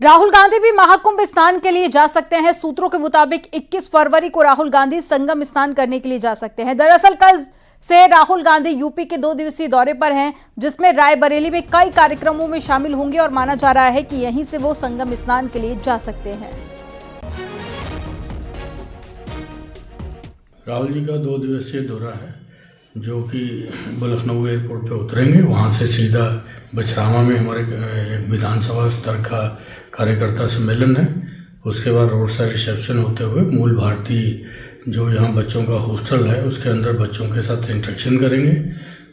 राहुल गांधी भी महाकुंभ स्नान के लिए जा सकते हैं। सूत्रों के मुताबिक 21 फरवरी को राहुल गांधी संगम स्नान करने के लिए जा सकते हैं। दरअसल कल से राहुल गांधी यूपी के 2 दिवसीय दौरे पर हैं, जिसमें रायबरेली में कई कार्यक्रमों में शामिल होंगे और माना जा रहा है कि यहीं से वो संगम स्नान के लिए जा सकते हैं। राहुल जी का 2 दिवसीय दौरा है, जो कि लखनऊ एयरपोर्ट पे उतरेंगे। वहाँ से सीधा बछरावा में हमारे एक विधानसभा स्तर का कार्यकर्ता सम्मेलन है। उसके बाद रोड साइड रिसेप्शन होते हुए मूल भारती जो यहाँ बच्चों का हॉस्टल है उसके अंदर बच्चों के साथ इंटरेक्शन करेंगे।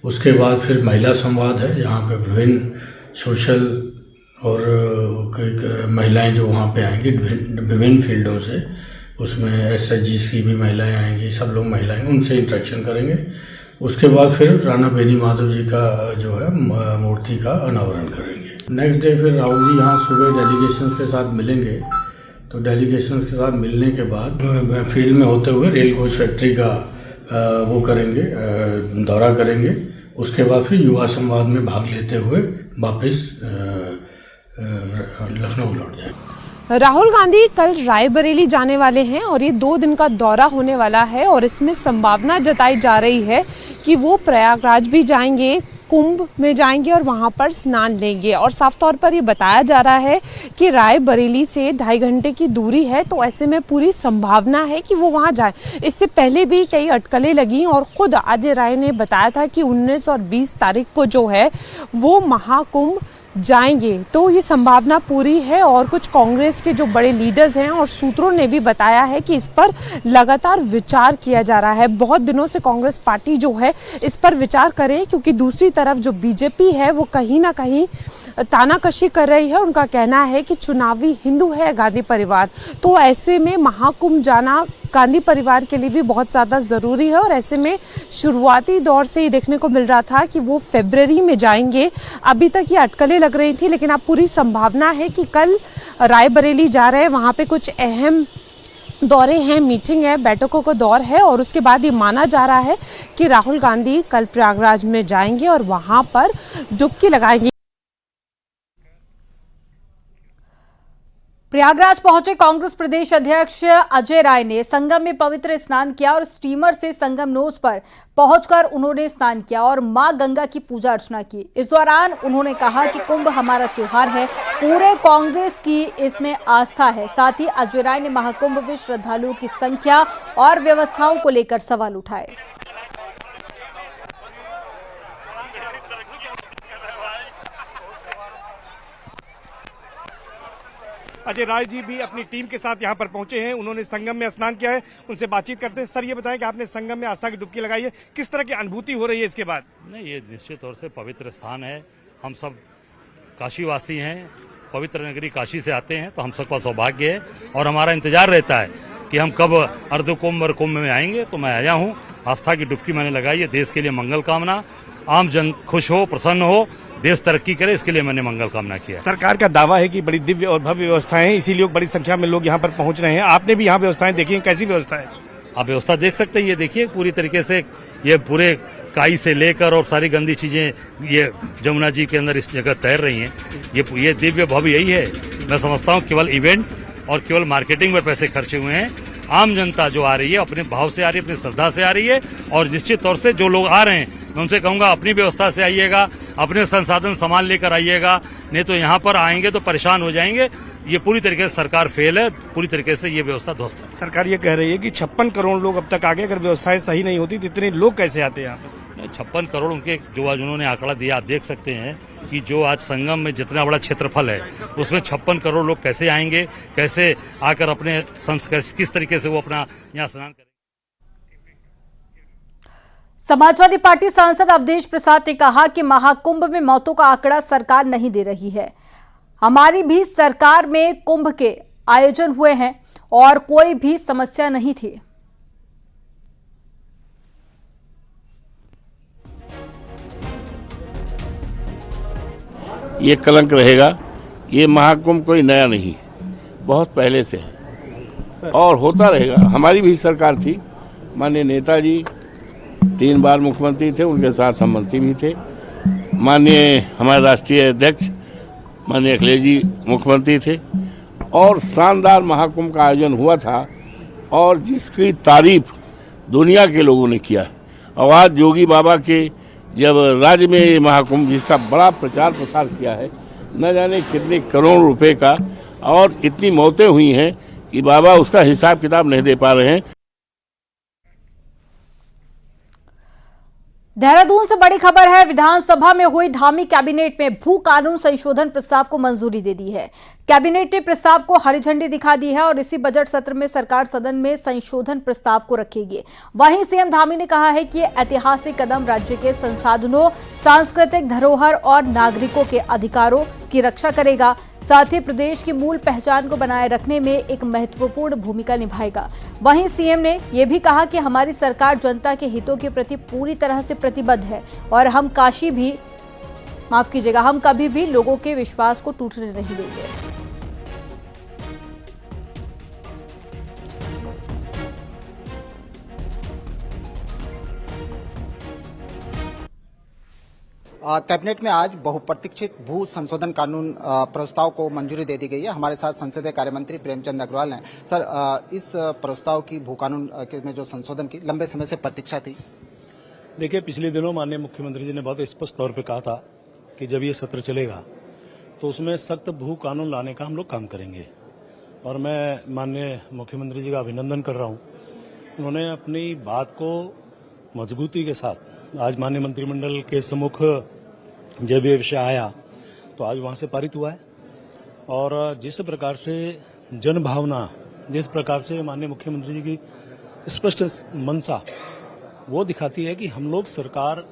उसके बाद फिर महिला संवाद है, जहाँ पे विभिन्न सोशल और महिलाएं जो वहाँ पे आएंगी विभिन्न फील्डों से, उसमें SHGs की भी महिलाएं आएंगी, सब लोग महिलाएं, उनसे इंटरेक्शन करेंगे। उसके बाद फिर राणा बेनी माधव जी का जो है मूर्ति का अनावरण करेंगे। नेक्स्ट डे फिर राहुल जी यहाँ सुबह डेलीगेशंस के साथ मिलेंगे। तो डेलीगेशंस के साथ मिलने के बाद फील्ड में होते हुए रेल कोच फैक्ट्री का वो करेंगे, दौरा करेंगे। उसके बाद फिर युवा संवाद में भाग लेते हुए वापस लखनऊ लौट जाएंगे। राहुल गांधी कल रायबरेली जाने वाले हैं और ये 2 दिन का दौरा होने वाला है और इसमें संभावना जताई जा रही है कि वो प्रयागराज भी जाएंगे, कुंभ में जाएंगे और वहां पर स्नान लेंगे। और साफ तौर पर ये बताया जा रहा है कि रायबरेली से 2.5 घंटे की दूरी है, तो ऐसे में पूरी संभावना है कि वो वहां जाए। इससे पहले भी कई अटकलें लगी और खुद अजय राय ने बताया था कि 19 और 20 तारीख को जो है वो महाकुंभ जाएंगे। तो ये संभावना पूरी है और कुछ कांग्रेस के जो बड़े लीडर्स हैं और सूत्रों ने भी बताया है कि इस पर लगातार विचार किया जा रहा है। बहुत दिनों से कांग्रेस पार्टी जो है इस पर विचार करे, क्योंकि दूसरी तरफ जो बीजेपी है वो कहीं ना कहीं तानाकशी कर रही है। उनका कहना है कि चुनावी हिंदू है गांधी परिवार, तो ऐसे में महाकुंभ जाना गांधी परिवार के लिए भी बहुत ज़्यादा ज़रूरी है। और ऐसे में शुरुआती दौर से ये देखने को मिल रहा था कि वो फरवरी में जाएंगे। अभी तक ये अटकलें लग रही थी, लेकिन अब पूरी संभावना है कि कल रायबरेली जा रहे हैं। वहाँ पे कुछ अहम दौरे हैं, मीटिंग है, बैठकों का दौर है और उसके बाद ये माना जा रहा है कि राहुल गांधी कल प्रयागराज में जाएंगे और वहाँ पर डुबकी लगाएंगे। प्रयागराज पहुंचे कांग्रेस प्रदेश अध्यक्ष अजय राय ने संगम में पवित्र स्नान किया और स्टीमर से संगम नोस पर पहुंचकर उन्होंने स्नान किया और मां गंगा की पूजा अर्चना की। इस दौरान उन्होंने कहा कि कुंभ हमारा त्योहार है, पूरे कांग्रेस की इसमें आस्था है। साथ ही अजय राय ने महाकुंभ में श्रद्धालुओं की संख्या और व्यवस्थाओं को लेकर सवाल उठाए। अजय राय जी भी अपनी टीम के साथ यहाँ पर पहुंचे हैं। उन्होंने संगम में स्नान किया है, उनसे बातचीत करते हैं। सर, ये बताएं कि आपने संगम में आस्था की डुबकी लगाई है, किस तरह की अनुभूति हो रही है इसके बाद? नहीं, ये निश्चित तौर से पवित्र स्थान है। हम सब काशीवासी हैं, पवित्र नगरी काशी से आते हैं, तो हम सबका सौभाग्य है और हमारा इंतजार रहता है कि हम कब अर्ध कुंभ और कुंभ में आएंगे। तो मैं आया हूँ, आस्था की डुबकी मैंने लगाई है। देश के लिए मंगल कामना, आम जन खुश हो, प्रसन्न हो, देश तरक्की करे, इसके लिए मैंने मंगल कामना किया। सरकार का दावा है कि बड़ी दिव्य और भव्य व्यवस्थाएं हैं, इसीलिए बड़ी संख्या में लोग यहाँ पर पहुंच रहे हैं। आपने भी यहाँ व्यवस्थाएं देखी हैं, कैसी व्यवस्था है? आप व्यवस्था देख सकते हैं, ये देखिए पूरी तरीके से ये पूरे काई से लेकर और सारी गंदी चीजें ये जमुना जी के अंदर इस जगह तैर रही हैं। ये दिव्य भव्य यही है। मैं समझता हूँ केवल इवेंट और केवल मार्केटिंग में पैसे खर्चे हुए हैं। आम जनता जो आ रही है अपने भाव से आ रही है, अपनी श्रद्धा से आ रही है। और निश्चित तौर से जो लोग आ रहे हैं मैं उनसे कहूंगा अपनी व्यवस्था से आइएगा, अपने संसाधन सामान लेकर आइएगा, नहीं तो यहाँ पर आएंगे तो परेशान हो जाएंगे। ये पूरी तरीके से सरकार फेल है, पूरी तरीके से ये व्यवस्था ध्वस्त है। सरकार ये कह रही है कि 56 करोड़ लोग अब तक आ गए, अगर व्यवस्थाएं सही नहीं होती तो इतने लोग कैसे आते हैं यहाँ पर? 56 करोड़ उनके जो आज उन्होंने आंकड़ा दिया, आप देख सकते हैं कि जो आज संगम में जितना बड़ा क्षेत्रफल है उसमें 56 करोड़ लोग कैसे आएंगे, कैसे आकर अपने किस तरीके से वो अपना यहाँ स्नान करेंगे। समाजवादी पार्टी सांसद अवधेश प्रसाद ने कहा कि महाकुंभ में मौतों का आंकड़ा सरकार नहीं दे रही है। हमारी भी सरकार में कुंभ के आयोजन हुए हैं और कोई भी समस्या नहीं थी। ये कलंक रहेगा। ये महाकुंभ कोई नया नहीं, बहुत पहले से है और होता रहेगा। हमारी भी सरकार थी, माननीय नेताजी 3 बार मुख्यमंत्री थे, उनके साथ हम मंत्री भी थे। माननीय हमारे राष्ट्रीय अध्यक्ष माननीय अखिलेश जी मुख्यमंत्री थे और शानदार महाकुंभ का आयोजन हुआ था और जिसकी तारीफ दुनिया के लोगों ने किया। और आज योगी बाबा के जब राज्य में ये महाकुंभ जिसका बड़ा प्रचार प्रसार किया है, न जाने कितने करोड़ रुपए का, और इतनी मौतें हुई हैं कि बाबा उसका हिसाब किताब नहीं दे पा रहे हैं। देहरादून से बड़ी खबर है। विधानसभा में हुई धामी कैबिनेट में भू कानून संशोधन प्रस्ताव को मंजूरी दे दी है। कैबिनेट ने प्रस्ताव को हरी झंडी दिखा दी है और इसी बजट सत्र में सरकार सदन में संशोधन प्रस्ताव को रखेगी। वहीं सीएम धामी ने कहा है कि ये ऐतिहासिक कदम राज्य के संसाधनों, सांस्कृतिक धरोहर और नागरिकों के अधिकारों की रक्षा करेगा, साथ ही प्रदेश की मूल पहचान को बनाए रखने में एक महत्वपूर्ण भूमिका निभाएगा। वहीं सीएम ने यह भी कहा कि हमारी सरकार जनता के हितों के प्रति पूरी तरह से प्रतिबद्ध है और हम हम कभी भी लोगों के विश्वास को टूटने नहीं देंगे। कैबिनेट में आज बहुप्रतीक्षित भू संशोधन कानून प्रस्ताव को मंजूरी दे दी गई है। हमारे साथ संसदीय कार्य मंत्री प्रेमचंद अग्रवाल हैं। सर, इस प्रस्ताव की भू कानून में जो संशोधन की लंबे समय से प्रतीक्षा थी। देखिए, पिछले दिनों माननीय मुख्यमंत्री जी ने बहुत स्पष्ट तौर पे कहा था कि जब ये सत्र चलेगा तो उसमें सख्त भू कानून लाने का हम लोग काम करेंगे, और मैं माननीय मुख्यमंत्री जी का अभिनंदन कर रहा हूँ। उन्होंने अपनी बात को मजबूती के साथ आज माननीय मंत्रिमंडल के सम्मुख जब ये विषय आया तो आज वहाँ से पारित हुआ है। और जिस प्रकार से जन भावना, जिस प्रकार से माननीय मुख्यमंत्री जी की स्पष्ट मंशा वो दिखाती है कि हम लोग सरकार,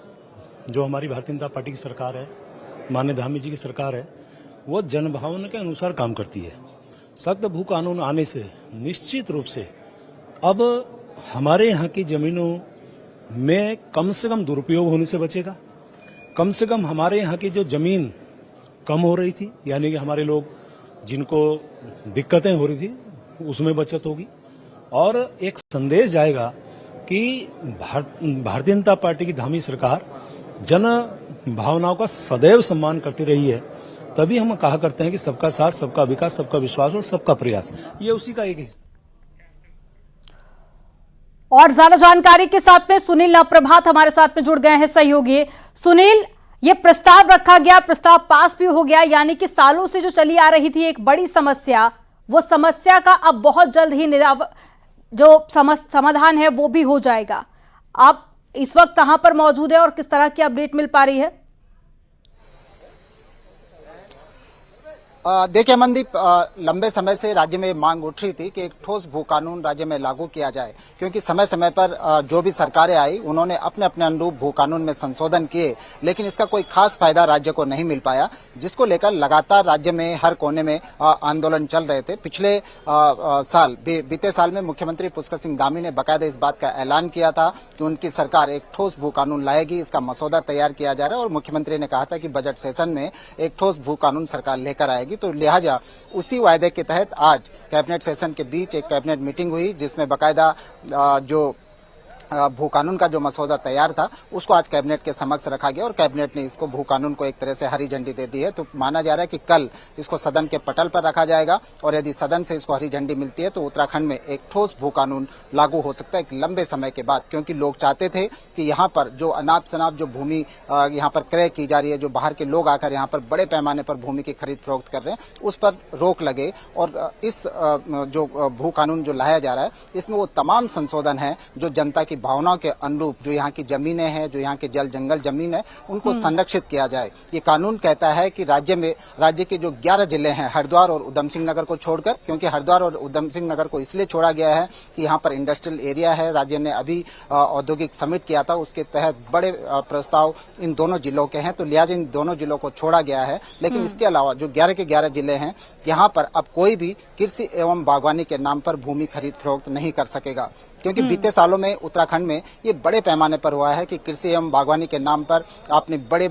जो हमारी भारतीय जनता पार्टी की सरकार है, माननीय धामी जी की सरकार है, वो जन भावना के अनुसार काम करती है। सख्त भू कानून आने से निश्चित रूप से अब हमारे यहाँ की जमीनों में कम से कम दुरुपयोग होने से बचेगा। कम से कम हमारे यहाँ की जो जमीन कम हो रही थी, यानी कि हमारे लोग जिनको दिक्कतें हो रही थी, उसमें बचत होगी। और एक संदेश जाएगा कि भारतीय जनता पार्टी की धामी सरकार जन भावनाओं का सदैव सम्मान करती रही है। तभी हम कहा करते हैं कि सबका साथ, सबका विकास, सबका विश्वास और सबका प्रयास, ये उसी का एक हिस्सा। और ज्यादा जानकारी के साथ में सुनील नवप्रभात हमारे साथ में जुड़ गए हैं सहयोगी। सुनील, ये प्रस्ताव रखा गया, प्रस्ताव पास भी हो गया, यानी कि सालों से जो चली आ रही थी एक बड़ी समस्या, वो समस्या का अब बहुत जल्द ही समाधान है वो भी हो जाएगा। आप इस वक्त कहां पर मौजूद है और किस तरह की अपडेट मिल पा रही है? देखिए मनदीप, लंबे समय से राज्य में मांग उठ रही थी कि एक ठोस भू कानून राज्य में लागू किया जाए, क्योंकि समय समय पर जो भी सरकारें आई उन्होंने अपने अपने अनुरूप भू कानून में संशोधन किए, लेकिन इसका कोई खास फायदा राज्य को नहीं मिल पाया, जिसको लेकर लगातार राज्य में हर कोने में आंदोलन चल रहे थे। पिछले बीते साल में मुख्यमंत्री पुष्कर सिंह धामी ने बाकायदा इस बात का ऐलान किया था कि उनकी सरकार एक ठोस भू कानून लाएगी, इसका मसौदा तैयार किया जा रहा है, और मुख्यमंत्री ने कहा था कि बजट सेशन में एक ठोस भू कानून सरकार लेकर आएगी। तो लिहाजा उसी वायदे के तहत आज कैबिनेट सेशन के बीच एक कैबिनेट मीटिंग हुई, जिसमें बाकायदा जो भू कानून का जो मसौदा तैयार था उसको आज कैबिनेट के समक्ष रखा गया और कैबिनेट ने इसको भू कानून को एक तरह से हरी झंडी दे दी है। तो माना जा रहा है कि कल इसको सदन के पटल पर रखा जाएगा और यदि सदन से इसको हरी झंडी मिलती है तो उत्तराखंड में एक ठोस भू कानून लागू हो सकता है एक लंबे समय के बाद, क्योंकि लोग चाहते थे कि यहाँ पर जो अनाप शनाप जो भूमि यहाँ पर क्रय की जा रही है, जो बाहर के लोग आकर यहाँ पर बड़े पैमाने पर भूमि की खरीद फरोख्त कर रहे हैं, उस पर रोक लगे। और इस जो भू कानून जो लाया जा रहा है इसमें वो तमाम संशोधन है जो जनता की भावनाओं के अनुरूप जो यहाँ की जमीनें हैं, जो यहाँ के जल जंगल जमीन है, उनको संरक्षित किया जाए। ये कानून कहता है कि राज्य के जो 11 जिले हैं, हरिद्वार और उधम सिंह नगर को छोड़कर, क्योंकि हरिद्वार और उधम सिंह नगर को इसलिए छोड़ा गया है कि यहाँ पर इंडस्ट्रियल एरिया है, राज्य ने अभी औद्योगिक समिट किया था, उसके तहत बड़े प्रस्ताव इन दोनों जिलों के हैं, तो लिहाजा इन दोनों जिलों को छोड़ा गया है। लेकिन इसके अलावा जो 11 के 11 जिले हैं, यहाँ पर अब कोई भी कृषि एवं बागवानी के नाम पर भूमि खरीद फरोख्त नहीं कर सकेगा, क्योंकि बीते सालों में उत्तराखंड में ये बड़े पैमाने पर हुआ है कि कृषि एवं बागवानी के नाम पर आपने बड़े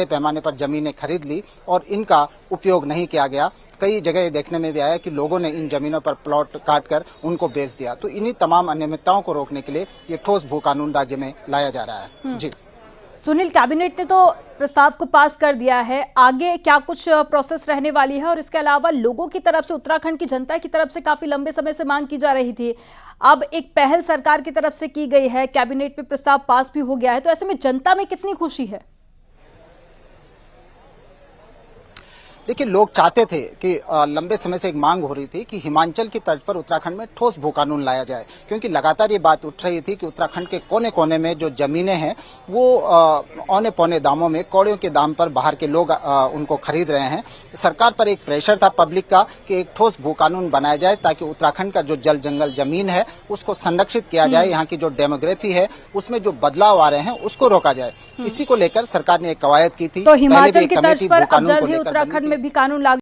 पैमाने पर जमीनें खरीद ली और इनका उपयोग नहीं किया गया। कई जगह ये देखने में भी आया कि लोगों ने इन जमीनों पर प्लॉट काटकर उनको बेच दिया। तो इन्हीं तमाम अनियमितताओं को रोकने के लिए ये ठोस भू कानून राज्य में लाया जा रहा है। जी सुनील, कैबिनेट ने तो प्रस्ताव को पास कर दिया है, आगे क्या कुछ प्रोसेस रहने वाली है? और इसके अलावा लोगों की तरफ से, उत्तराखंड की जनता की तरफ से काफी लंबे समय से मांग की जा रही थी, अब एक पहल सरकार की तरफ से की गई है, कैबिनेट में प्रस्ताव पास भी हो गया है, तो ऐसे में जनता में कितनी खुशी है? देखिए, लोग चाहते थे कि लंबे समय से एक मांग हो रही थी कि हिमाचल की तर्ज पर उत्तराखंड में ठोस भू कानून लाया जाए, क्योंकि लगातार ये बात उठ रही थी कि उत्तराखंड के कोने कोने में जो जमीनें हैं वो औने पौने दामों में, कौड़ियों के दाम पर बाहर के लोग उनको खरीद रहे हैं। सरकार पर एक प्रेशर था पब्लिक का कि एक ठोस भू कानून बनाया जाए ताकि उत्तराखंड का जो जल जंगल जमीन है उसको संरक्षित किया जाए, यहाँ की जो डेमोग्राफी है उसमें जो बदलाव आ रहे हैं उसको रोका जाए। इसी को लेकर सरकार ने एक कवायद की थी। तो हिमाचल की तर्ज पर अब जल्द ही उत्तराखंड में भी कानून लागू